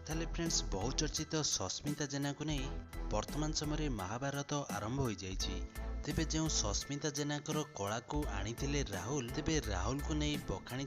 ताले फ्रेंड्स बहुचर्चित सस्मिता जेना को नहीं वर्तमान समय महाभारत आरंभ हो जाइए। तेबे जो सस्मिता जेना कला को आनी राहुल, तेबे राहुल को नहीं बखाणी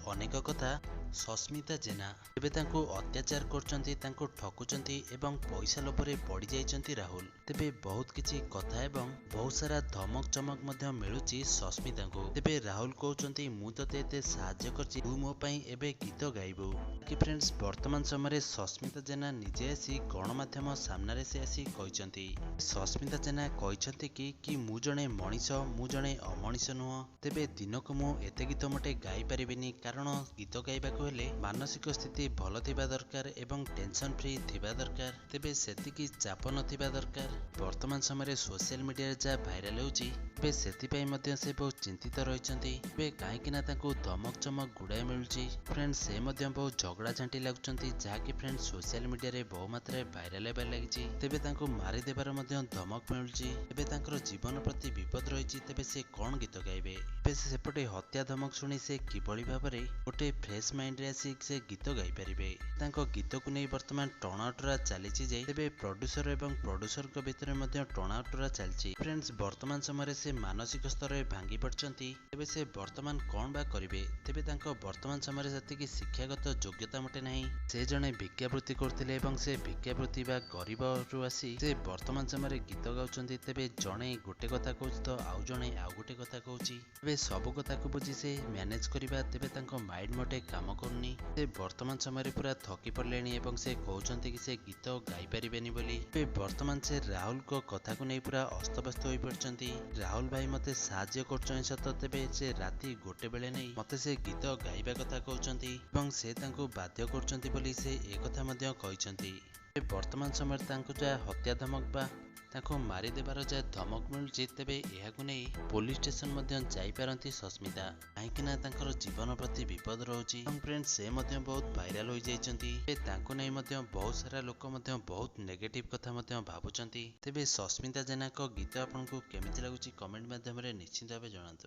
अनेक कथा। सस्मिता जेना तेबे तांको अत्याचार करचंती, तांको ठकुचंती एवं पैसा लोभरे पड़ी जाइचंती राहुल। तेबे बहुत किछि कथा एवं बहुत सारा धमक चमक मध्य मिलुची सस्मिता को। तेबे राहुल कहउचंती मु तते एते साहाय्य करची, तू मो पई एबे गीत गाइबो कि फ्रेंड्स वर्तमान समय सस्मिता जेना निजे आसी गणमाध्यम सामने से आसी कहचंती। सस्मिता जेना कहचंती कि मु जणे मनीष, मु जणे अमनीष नुह। तेबे दिनक मु एते गीत मटे गाई परिबिनी, कारण गीत गाइबा हेले मानसिक स्थिति भल थिबा दरकार एवं टेंशन फ्री थिबा दरकार। तेबे सेतिकी चाप नथिबा दरकार। वर्तमान समय सोशल मीडिया जा भाइराल होउची, तेबे सेतिपई मध्य से बहुत चिंतित रहिचंती। तेबे काहेकिना तांको धमक चमक गुड़ाए मिलुची। फ्रेंड्स से मध्य बहुत झगड़ा झांटी लागुचंती, जहाँकि फ्रेंड्स सोशल मीडिया रे बहु मात्रा भाइराल हेबार लागिची। तेबे तांको मारी देबार मध्य धमक मिलुची। तेबे तांकर जीवन प्रति विपद रहिची। तेबे से कोन गीत गाइबे? तेबे सेपटे हत्या धमक शुणी से किभଳି भाबरे गोटे फ्रेश माइंड रे आसी से गीत गाई परिबे। तांको गीत को नहीं वर्तमान टणाटरा चलीची जे। तेबे प्रोड्यूसर एवं प्रोड्यूसर को भितर मध्य टणाटरा चलची। फ्रेंड्स वर्तमान समय से मानसिक स्तर रे भांगी पड़चंती। तेबे से वर्तमान कोन बा करिवे? तेबे तांको वर्तमान समय सेतिकी शिक्षागत योग्यता मटे नहीं। से जने भिक्षावृत्ति करथिले एवं से भिक्षावृत्ति बा गरीब रु आसी से वर्तमान समय गीत गाउचंती। तेबे जणे गोटे कथा कहउछ तो आउ जणे आउ गोटे कथा कहउची। तेबे सब कथा को बुझी से मैनेज करिबा, तेबे तांको माइंड मटे काम करूनी। से वर्तमान समय पूरा थकी पड़े एवं से कहते कि से गीत गाई पारिबेनी बोली। वर्तमान से राहुल को कथा को नहीं पूरा अस्तव्यस्त हो पड़ती। राहुल भाई मते साहाय्य कर सत, तेबे से राति गोटे बेले नहीं मते से गीत गाइबा कथा कहते एवं से तांको बाध्य करचंती बोली से एक कथा मध्य कहचंती। वर्तमान समय तांको जा हत्या धमक बा ताको मारी देबार जा धमक मिलुची, तेबे एहाकु नहीं पुलिस स्टेशन मध्य जाई पारंती सस्मिता, काहेकिना तांकर जीवन प्रति विपद रहउची। फ्रेंड्स से मध्य बहुत भाइराल हो जाइचंती। तांको नहीं मध्य बहुत सारा लोक मध्य बहुत नेगेटिव कथा मध्य भाबुचंती। तेबे सस्मिता जेना को गीत आपनको केमिति लागुची कमेंट माध्यम रे निश्चित भाबे जणांतु।